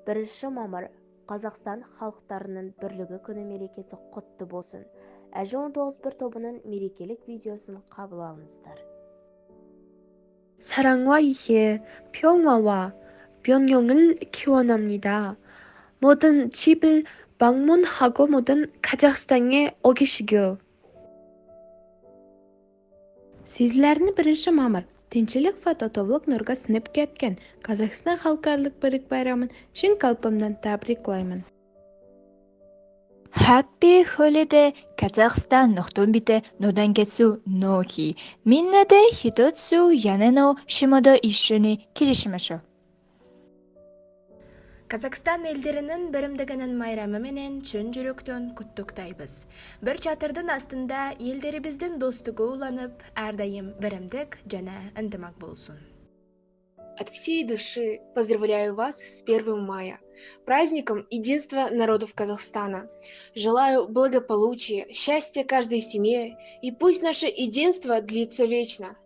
1 мамыр Қазақстан халықтарының бірлігі күні мерекесі құтты болсын. ÄЖ-19-1 тобының мерекелік видеосын қабыл алыңыздар. 사랑과 이해, 평화와 번영을 기원합니다. 모든 집을 방문하고 모든 Қазақстанға 오시기요. Sizlerni 1 mамыр tinchlik va totuvlik nurga sinib ketgan Қазақстан xalqarалық birlik bayramын chin qalbimdan tabriklayman. Happy holiday Kazakhstan ноқтон бите нодан кетсу ноки. Миннеде хитоцу янено шимодо ишшуни киришимашо. Қазақстан елдерінің бірімдігінің майрамы менен чын жүректен құттықтайбыз. Бір чатырдың астында елдеріміздің достығы уланып, әрдайым бірімдік жана ынтымақ болсын. От всей души поздравляю вас с 1 мая, праздником единства народов Казахстана. Желаю благополучия, счастья каждой семье, и пусть наше единство длится вечно.